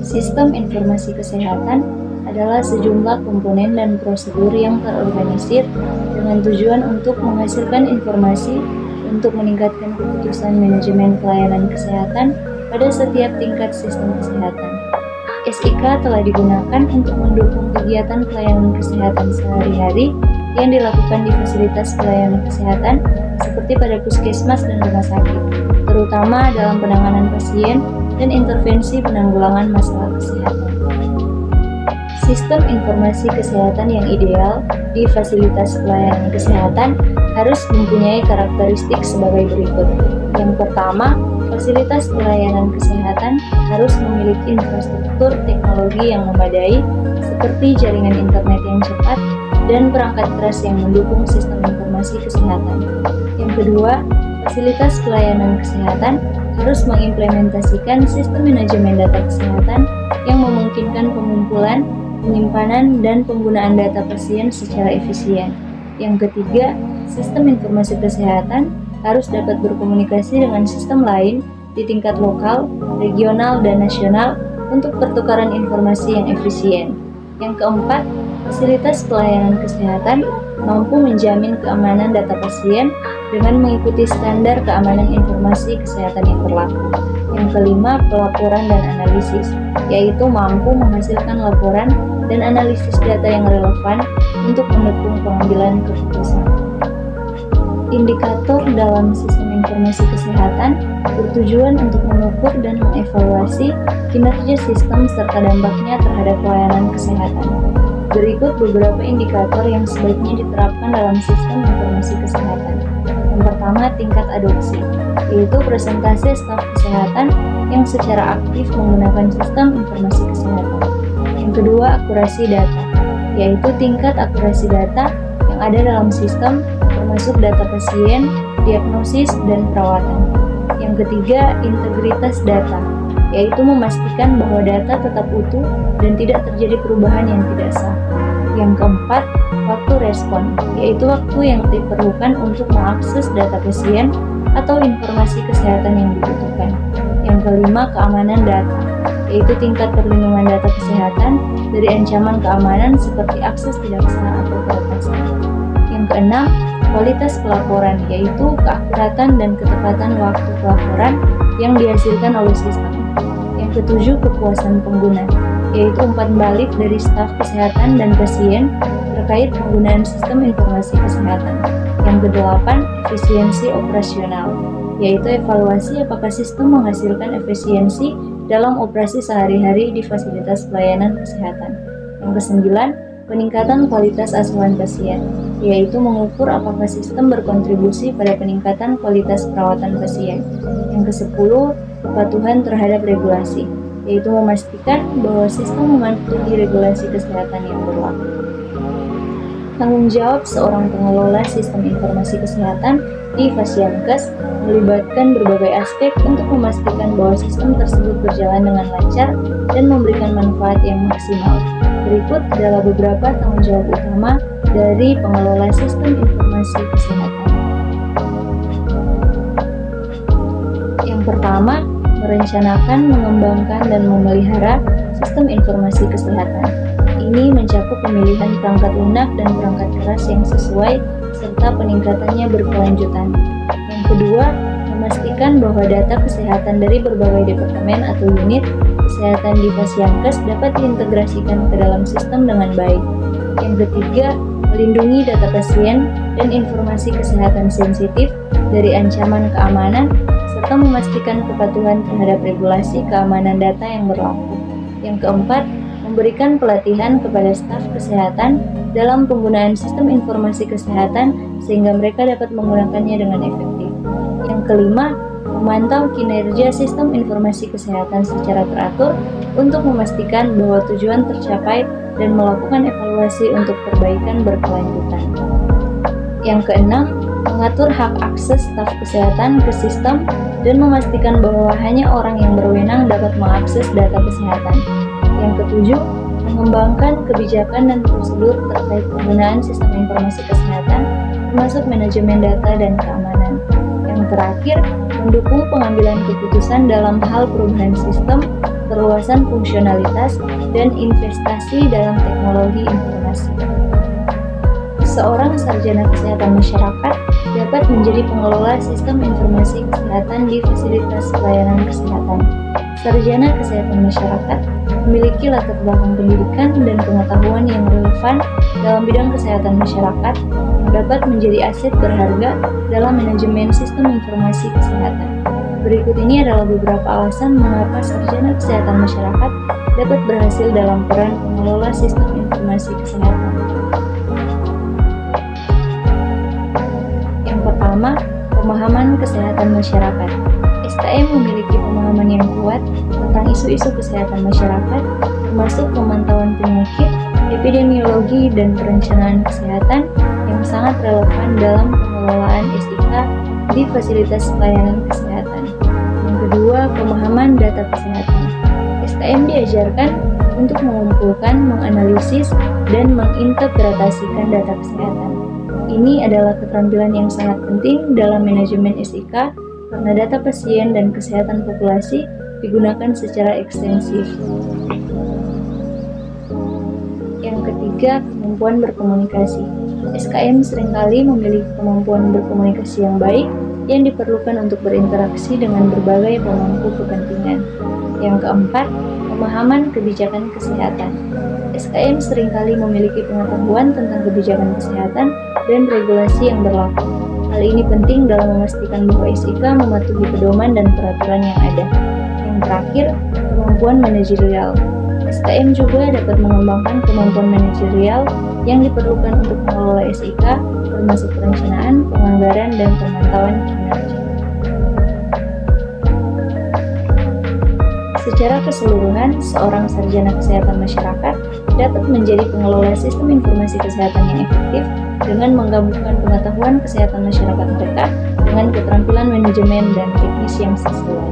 Sistem informasi kesehatan adalah sejumlah komponen dan prosedur yang terorganisir dengan tujuan untuk menghasilkan informasi untuk meningkatkan keputusan manajemen pelayanan kesehatan pada setiap tingkat sistem kesehatan. SIK telah digunakan untuk mendukung kegiatan pelayanan kesehatan sehari-hari yang dilakukan di fasilitas pelayanan kesehatan seperti pada puskesmas dan rumah sakit, terutama dalam penanganan pasien dan intervensi penanggulangan masalah kesehatan. Sistem informasi kesehatan yang ideal di fasilitas pelayanan kesehatan harus mempunyai karakteristik sebagai berikut. Yang pertama, fasilitas pelayanan kesehatan harus memiliki infrastruktur teknologi yang memadai seperti jaringan internet yang cepat dan perangkat keras yang mendukung sistem informasi kesehatan. Yang kedua, fasilitas pelayanan kesehatan harus mengimplementasikan sistem manajemen data kesehatan yang memungkinkan pengumpulan, penyimpanan, dan penggunaan data pasien secara efisien. Yang ketiga, sistem informasi kesehatan harus dapat berkomunikasi dengan sistem lain di tingkat lokal, regional, dan nasional untuk pertukaran informasi yang efisien. Yang keempat, fasilitas pelayanan kesehatan mampu menjamin keamanan data pasien dengan mengikuti standar keamanan informasi kesehatan yang berlaku. Yang kelima, pelaporan dan analisis, yaitu mampu menghasilkan laporan dan analisis data yang relevan untuk mendukung pengambilan keputusan. Indikator dalam sistem informasi kesehatan bertujuan untuk mengukur dan mengevaluasi kinerja sistem serta dampaknya terhadap pelayanan kesehatan. Berikut beberapa indikator yang sebaiknya diterapkan dalam sistem informasi kesehatan. Yang pertama, tingkat adopsi, yaitu persentase staf kesehatan yang secara aktif menggunakan sistem informasi kesehatan. Yang kedua, akurasi data, yaitu tingkat akurasi data yang ada dalam sistem termasuk data pasien, diagnosis, dan perawatan. Yang ketiga, integritas data, yaitu memastikan bahwa data tetap utuh dan tidak terjadi perubahan yang tidak sah. Yang keempat, waktu respon, yaitu waktu yang diperlukan untuk mengakses data pasien atau informasi kesehatan yang dibutuhkan. Yang kelima, keamanan data, yaitu tingkat perlindungan data kesehatan dari ancaman keamanan seperti akses tidak sah atau peretasan. Yang keenam, kualitas pelaporan, yaitu keakuratan dan ketepatan waktu pelaporan yang dihasilkan oleh sistem. Yang ketujuh, kepuasan pengguna, yaitu umpan balik dari staf kesehatan dan pasien terkait penggunaan sistem informasi kesehatan. Yang kedelapan, efisiensi operasional, yaitu evaluasi apakah sistem menghasilkan efisiensi dalam operasi sehari-hari di fasilitas pelayanan kesehatan. Yang kesembilan, peningkatan kualitas asuhan pasien, yaitu mengukur apakah sistem berkontribusi pada peningkatan kualitas perawatan pasien. Yang kesepuluh, kepatuhan terhadap regulasi, yaitu memastikan bahwa sistem mematuhi regulasi kesehatan yang berlaku. Tanggung jawab seorang pengelola sistem informasi kesehatan di Fasiankes melibatkan berbagai aspek untuk memastikan bahwa sistem tersebut berjalan dengan lancar dan memberikan manfaat yang maksimal. Berikut adalah beberapa tanggung jawab utama dari pengelola sistem informasi kesehatan. Yang pertama, merencanakan, mengembangkan, dan memelihara sistem informasi kesehatan. Ini mencakup pemilihan perangkat lunak dan perangkat keras yang sesuai serta peningkatannya berkelanjutan. Yang kedua, memastikan bahwa data kesehatan dari berbagai departemen atau unit kesehatan di Fasiankes dapat diintegrasikan ke dalam sistem dengan baik. Yang ketiga, melindungi data pasien dan informasi kesehatan sensitif dari ancaman keamanan serta memastikan kepatuhan terhadap regulasi keamanan data yang berlaku. Yang keempat, memberikan pelatihan kepada staf kesehatan dalam penggunaan sistem informasi kesehatan sehingga mereka dapat menggunakannya dengan efektif. Yang kelima, memantau kinerja sistem informasi kesehatan secara teratur untuk memastikan bahwa tujuan tercapai dan melakukan evaluasi untuk perbaikan berkelanjutan. Yang keenam, mengatur hak akses staf kesehatan ke sistem dan memastikan bahwa hanya orang yang berwenang dapat mengakses data kesehatan. Yang ketujuh, mengembangkan kebijakan dan prosedur terkait penggunaan sistem informasi kesehatan, termasuk manajemen data dan keamanan. Yang terakhir, mendukung pengambilan keputusan dalam hal perubahan sistem perluasan fungsionalitas, dan investasi dalam teknologi informasi. Seorang sarjana kesehatan masyarakat dapat menjadi pengelola sistem informasi kesehatan di fasilitas pelayanan kesehatan. Sarjana kesehatan masyarakat memiliki latar belakang pendidikan dan pengetahuan yang relevan dalam bidang kesehatan masyarakat yang dapat menjadi aset berharga dalam manajemen sistem informasi kesehatan. Berikut ini adalah beberapa alasan mengapa sarjana kesehatan masyarakat dapat berhasil dalam peran pengelola sistem informasi kesehatan. Yang pertama, pemahaman kesehatan masyarakat. SKM memiliki pemahaman yang kuat tentang isu-isu kesehatan masyarakat, termasuk pemantauan penyakit, epidemiologi, dan perencanaan kesehatan yang sangat relevan dalam pengelolaan SIK di fasilitas pelayanan kesehatan. Yang kedua, pemahaman data kesehatan. SKM diajarkan untuk mengumpulkan, menganalisis, dan menginterpretasikan data kesehatan. Ini adalah keterampilan yang sangat penting dalam manajemen SIK karena data pasien dan kesehatan populasi digunakan secara ekstensif. Yang ketiga, kemampuan berkomunikasi. SKM seringkali memiliki kemampuan berkomunikasi yang baik yang diperlukan untuk berinteraksi dengan berbagai pemangku kepentingan. Yang keempat, pemahaman kebijakan kesehatan. SKM seringkali memiliki pengetahuan tentang kebijakan kesehatan dan regulasi yang berlaku. Hal ini penting dalam memastikan bahwa SIK mematuhi pedoman dan peraturan yang ada. Yang terakhir, kemampuan manajerial. SKM juga dapat mengembangkan kemampuan manajerial yang diperlukan untuk mengelola SIK, termasuk perencanaan, penganggaran, dan pemantauan kinerja. Secara keseluruhan, seorang sarjana kesehatan masyarakat dapat menjadi pengelola sistem informasi kesehatan yang efektif dengan menggabungkan pengetahuan kesehatan masyarakat mereka dengan keterampilan manajemen dan teknis yang sesuai.